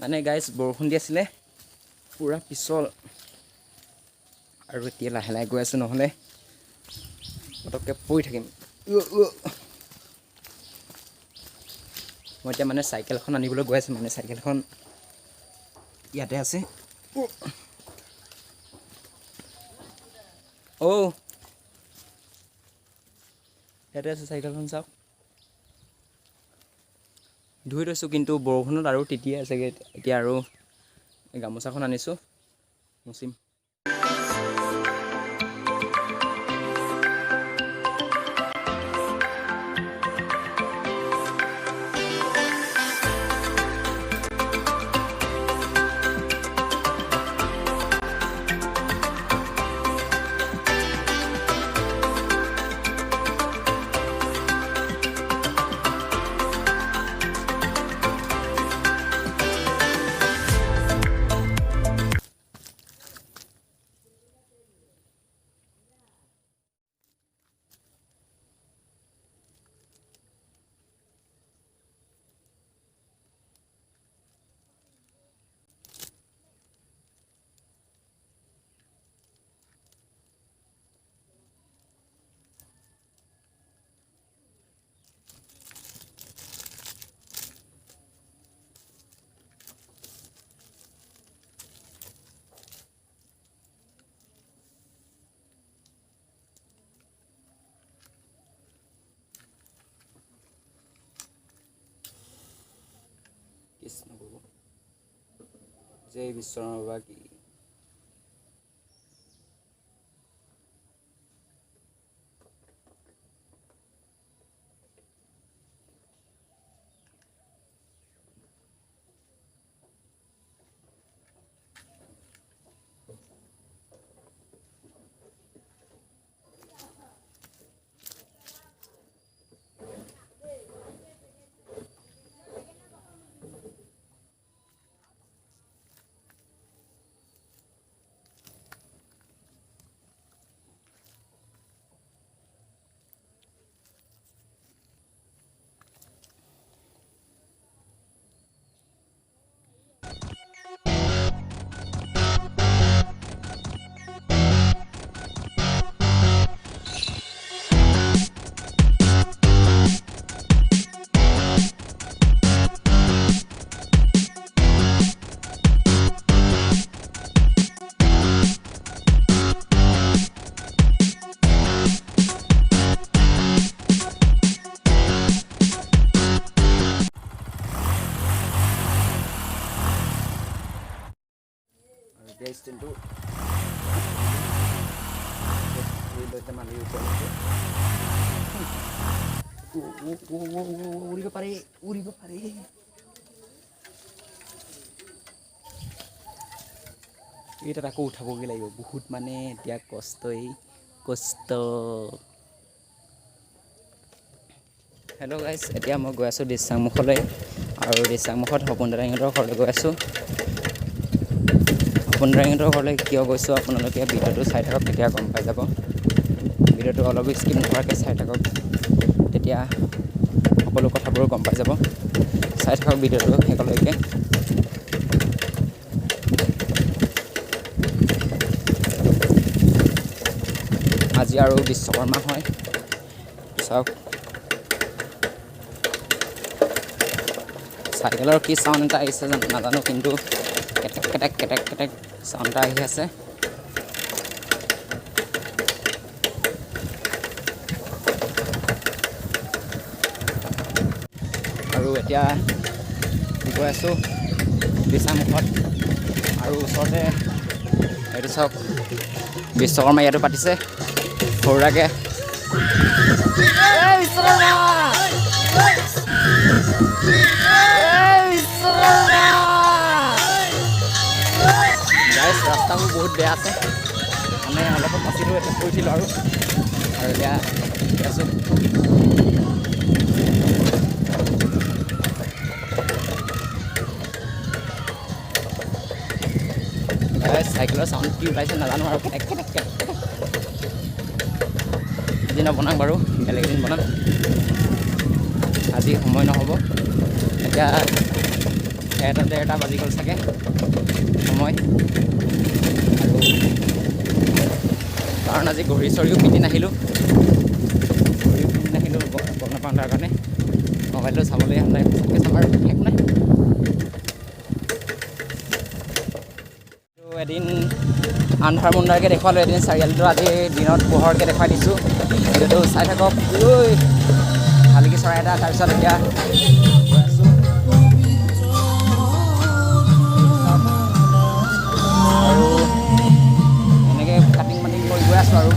মানে গাইজ বৰষুণ দি আছিলে পুৰা পিছল আৰু এতিয়া লাহে লাহে গৈ আছোঁ নহ'লে পটককৈ পৰি থাকিম। মই এতিয়া মানে চাইকেলখন আনিবলৈ গৈ আছোঁ, মানে চাইকেলখন ইয়াতে আছে। ইয়াতে আছে চাইকেলখন, চাওক ধুই থৈছোঁ কিন্তু বৰষুণত আৰু তিতিয়ে আছেগৈ। এতিয়া আৰু গামোচাখন আনিছোঁ, মুচিম। কৃষ্ণ প্ৰভু জয় বিশ্বকৰ্মা বাবা কি। ষ্টেণ্ডটো মালিৰ ওপৰত উৰিব পাৰে, উৰিব পাৰে। এইটাত আকৌ উঠাবগৈ লাগিব বহুত, মানে এতিয়া কষ্ট। হেল্ল' গাইজ, এতিয়া মই গৈ আছোঁ দিচাংমুখলৈ, আৰু দিচাংমুখত সপোন দাদাহঁতৰ ঘৰলৈ গৈ আছোঁ। সপোন দাদাহঁতৰ ঘৰলৈ কিয় গৈছোঁ আপোনালোকে ভিডিঅ'টো চাই থাকক, তেতিয়া গম পাই যাব। ভিডিঅ'টো অলপ স্কিপ নকৰাকৈ চাই থাকক, তেতিয়া সকলো কথাবোৰ গম পাই যাব। চাই থাকক ভিডিঅ'টো শেষলৈকে। আজি আৰু বিশ্বকৰ্মা হয়, চাওক। চাইকেলৰ কি চাউণ্ড এটা আহিছে নাজানো, কিন্তু কেটেক কেটেক চাউণ্ড এটা আহি আছে। আৰু এতিয়া গৈ আছোঁ দিচাংমুখত, আৰু ওচৰতে এইটো চাওক বিশ্বকৰ্মা ইয়াতো পাতিছে সৰুৰাকৈ। ৰাস্তাবোৰ বহুত বেয়া আছে, মানে অলপত পাছিলোঁ, এতিয়া কৰিছিলোঁ আৰু এতিয়া আছোঁ। চাইকেলৰ চাউণ্ড কি ওলাইছে নাজানো, আৰু আজি নবনাম বাৰু, বেলেগ এদিন বনাম। আজি সময় নহ'ব। এতিয়া 1:30 বাজি গ'ল চাগে সময়। আৰু কাৰণ আজি ঘড়ী চৰিও পিন্ধি নাহিলোঁ, গম নাপাওঁ তাৰ কাৰণে মোবাইলটো চাবলৈ নাই, পিছতকৈ চাম আৰু একো নাই। এদিন আন্ধাৰ মুন্ধাৰকৈ দেখুৱালোঁ, এদিন চাৰিআলিটো আজি দিনত পোহৰকৈ দেখুৱাই দিছোঁ। ভিডিঅ'টো চাই থাকক। শালিকি চৰাই এটা, তাৰপিছত এতিয়া গৈ আছোঁ আৰু এনেকৈ কাটিং মাটিং কৰি গৈ আছোঁ আৰু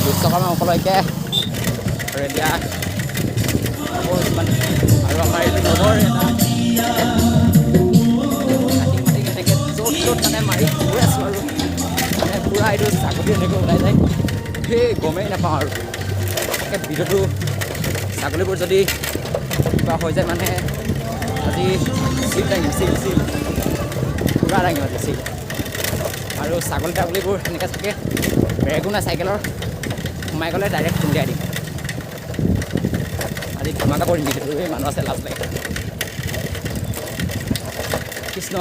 বিশ্বকৰ্মা উপলক্ষে। আৰু এতিয়া আৰু আমাৰ এইটো লগৰ এটা কাটিং মাটিং এনেকৈ য'ত য'ত মানে মাৰি গৈ আছোঁ আৰু মানে পূৰা এইটো ছাগলী এনেকৈ ওলাই যায়, সেই গমেই নাপাওঁ আৰু তাকে ভিডিঅ'টো ছাগলীবোৰ যদি কিবা হৈ যায় মানে আজি চিল দাঙিম, চিল পূৰা দাঙিম আজি চিল। আৰু ছাগলীবোৰ এনেকৈ থাকে, ব্ৰেকো নাই চাইকেলৰ, সোমাই গ'লে ডাইৰেক্ট খুন্দিয়াই দিম। আজি ধমাকা কৰিম ভিডিঅ'টো, এই মানুহ আছে লাজ লাগে। কৃষ্ণ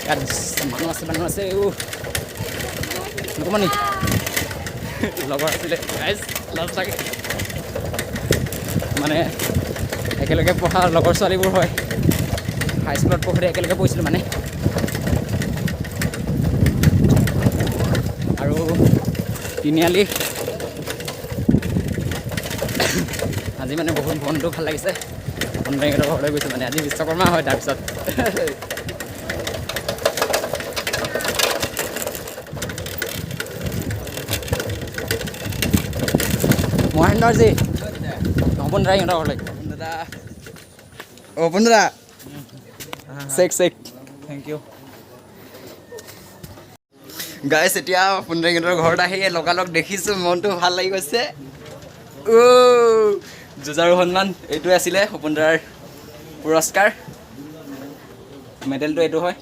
ইয়াত মানুহ আছে নকমানি লগৰ আছিলে লাজ লাগে, মানে একেলগে পঢ়া লগৰ ছোৱালীবোৰ হয়, হাইস্কুলত পঢ়োঁতে একেলগে পঢ়িছিলোঁ মানে। আৰু তিনিআলি আজি মানে বহুত মনটো ভাল লাগিছে, বন্ধুহঁতৰ ঘৰলৈ গৈছোঁ মানে আজি বিশ্বকৰ্মা হয়। তাৰপিছত মহেন্দ্ৰজী নবন দাদা ইহঁতৰ ঘৰলৈ। অপন দাদা চেক থেংক ইউ গাইছ। এতিয়া পুনৰেংগীতৰ ঘৰত আহি লগালগ দেখিছোঁ, মনটো ভাল লাগি গৈছে। যুঁজাৰু সন্মান এইটোৱে আছিলে সপোন দাৰ পুৰস্কাৰ, মেডেলটো এইটো হয়।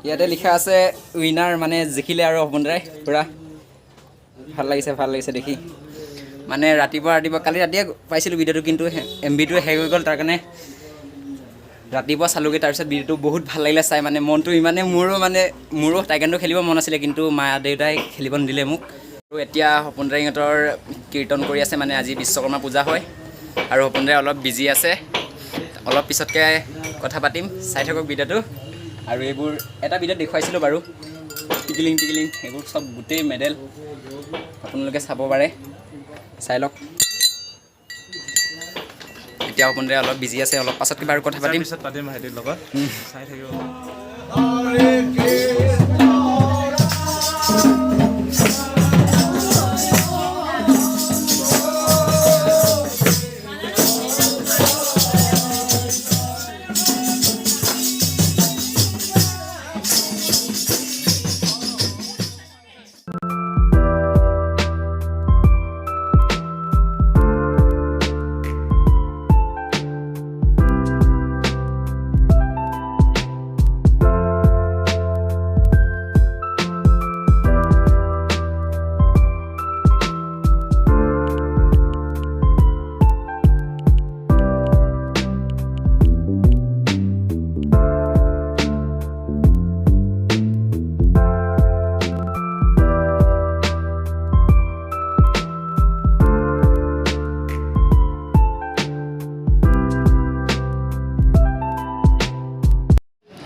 ইয়াতে লিখা আছে উইনাৰ, মানে জিকিলে আৰু সপোন দাই। পূৰা ভাল লাগিছে দেখি। মানে ৰাতিপুৱা কালি ৰাতিয়ে পাইছিলোঁ ভিডিঅ'টো, কিন্তু MB-টো শেষ হৈ গ'ল, তাৰ কাৰণে ৰাতিপুৱা চালোঁগৈ। তাৰপিছত ভিডিঅ'টো বহুত ভাল লাগিলে চাই, মানে মনটো ইমানে মোৰো টাইকাণ্ডো খেলিব মন আছিলে, কিন্তু মা দেউতাই খেলিব নিদিলে মোক। আৰু এতিয়া সপোন দাইহঁতৰ কীৰ্তন কৰি আছে, মানে আজি বিশ্বকৰ্মা পূজা হয় আৰু সপোন দাই অলপ বিজি আছে। অলপ পিছতকৈ কথা পাতিম, চাই থাকক ভিডিঅ'টো। আৰু এইবোৰ এটা ভিডিঅ'ত দেখুৱাইছিলোঁ বাৰু, টিকিলিং এইবোৰ চব গোটেই মেডেল, আপোনালোকে চাব পাৰে, চাই লওক। এতিয়া সপোন দাই অলপ বিজি আছে, অলপ পাছত কিবা আৰু কথা পাতিম ভাইটিৰ লগত, চাই থাকিব।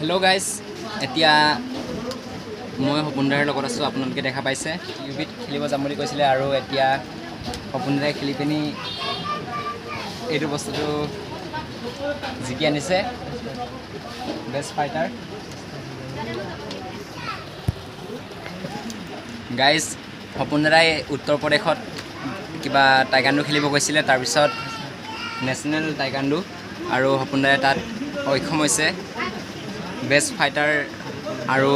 হেল্ল' গাইজ, এতিয়া মই সপোন দাৰ লগত আছোঁ, আপোনালোকে দেখা পাইছে। UBত খেলিব যাম বুলি কৈছিলে, আৰু এতিয়া সপোন দাই খেলি পিনি এইটো বস্তুটো জিকি আনিছে, বেষ্ট ফাইটাৰ। গাইজ, সপোন দাদাই উত্তৰ প্ৰদেশত কিবা টাইকাণ্ডো খেলিব গৈছিলে, তাৰপিছত নেশ্যনেল টাইকাণ্ডো, আৰু সপোন দাদাই তাত সক্ষম হৈছে। বেষ্ট ফাইটাৰ আৰু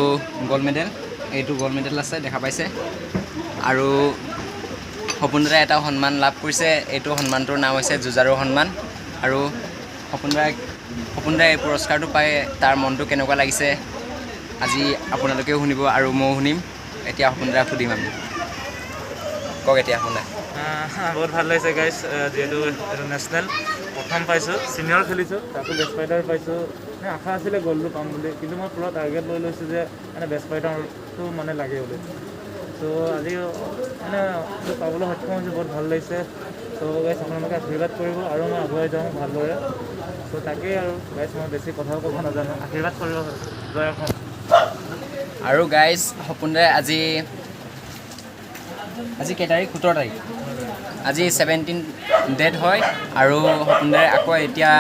গ'ল্ড মেডেল, এইটো গ'ল্ড মেডেল আছে, দেখা পাইছে। আৰু সপোন দাদাই এটা সন্মান লাভ কৰিছে, এইটো সন্মানটোৰ নাম হৈছে যুঁজাৰু সন্মান। আৰু সপোন দাই এই পুৰস্কাৰটো পাই তাৰ মনটো কেনেকুৱা লাগিছে আজি আপোনালোকেও শুনিব আৰু ময়ো শুনিম। এতিয়া সপোনদাক সুধিম আমি। কওক এতিয়া সপোনদা। বহুত ভাল লাগিছে গাইজ, যিহেতু এইটো নেশ্যনেল প্ৰথম পাইছোঁ, ছিনিয়ৰ খেলিছোঁ, তাতো বেষ্ট ফাইটাৰ পাইছোঁ। মানে আশা আছিলে গ'লটো পাম বুলি, কিন্তু মই পুৰা টাৰ্গেট লৈ লৈছোঁ যে মানে বেষ্ট ফাইটাৰটো মানে লাগে বুলি। ত' আজি মানে পাবলৈ সক্ষম হৈছোঁ, বহুত ভাল লাগিছে। ত' গাইজ আপোনালোকে আশীৰ্বাদ কৰিব আৰু মই আগুৱাই যাওঁ ভালদৰে। ত' তাকেই আৰু গাইজ, মই বেছি কথাও ক'ব নাজানো, আশীৰ্বাদ কৰিব জয় অসম। আৰু গাইজ সপোনদাই আজি কেই তাৰিখ? 17 তাৰিখ। আজি 17 ডেট হয় আৰু সপোনদাই আকৌ এতিয়া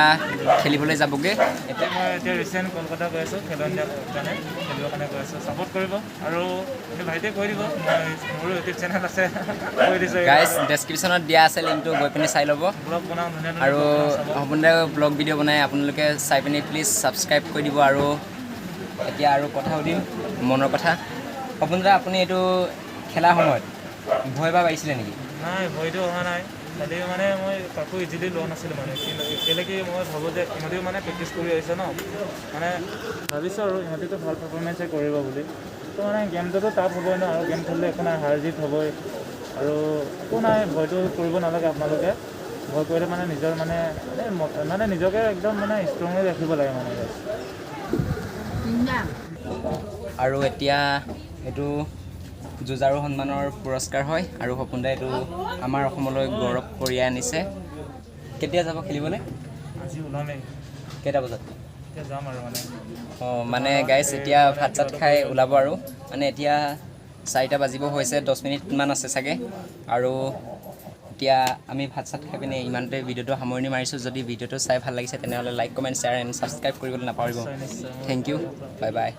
খেলিবলৈ যাবগৈ। এতিয়া মই ৰিচেণ্ট কলকাতা গৈ আছোঁ খেলিবৰ কাৰণে গৈ আছোঁ। ছাপোৰ্ট কৰিব আৰু ভাইটিয়ে কৈ দিব, মোৰো ইউটিউব চেনেল আছে, কৈ দিছোঁ। গাইজ ডেছক্ৰিপশ্যনত দিয়া আছে লিংকটো, গৈ পিনি চাই ল'ব। ব্লগ বনাওঁ ধুনীয়া আৰু সপোনদাই ব্লগ ভিডিঅ' বনাই, আপোনালোকে চাই পিনি প্লিজ ছাবস্ক্ৰাইব কৰি দিব। আৰু এতিয়া আৰু কথা সুধিম মনৰ কথা। সপোনদা, আপুনি এইটো খেলাৰ সময়ত ভয় বা পাৰিছিলে নেকি? নাই, ভয়টো অহা নাই। খালি মানে মই কাকো ইজিলি লোৱা নাছিলোঁ মানে, কেলৈ কি মই ভাবোঁ যে ইহঁতেও মানে প্ৰেক্টিচ কৰি আহিছে ন, মানে ভাবিছোঁ আৰু ইহঁতেতো ভাল পাৰফৰ্মেঞ্চে কৰিব বুলি। তো মানে গেমটোতো টাফ হ'বই ন, আৰু গেম খেলিলে একো নাই, হাৰ জিত হ'বই। আৰু একো নাই, ভয়টো কৰিব নালাগে আপোনালোকে। ভয় কৰিলে মানে নিজৰ মানে নিজকে একদম মানে ষ্ট্ৰংলি ৰাখিব লাগে মানে। আৰু এতিয়া এইটো যুঁজাৰু সন্মানৰ পুৰস্কাৰ হয় আৰু সপোনদাই এইটো আমাৰ অসমলৈ গৌৰৱ কঢ়িয়াই আনিছে। কেতিয়া যাব খেলিবলৈ? আজি ওলামেই। কেইটা বজাত? এতিয়া যাম আৰু মানে। অঁ, মানে গাইজ এতিয়া ভাত চাত খাই ওলাব আৰু মানে এতিয়া 4টা বাজিব হৈছে, 10 মিনিটমান আছে চাগে। আৰু এতিয়া আমি ভাত চাত খাই পিনে ইমানতে ভিডিঅ'টো সামৰণি মাৰিছোঁ। যদি ভিডিঅ'টো চাই ভাল লাগিছে তেনেহ'লে like, comment, share and subscribe কৰিবলৈ নাপাহৰিব। নিশ্চয়। Thank you, bye by.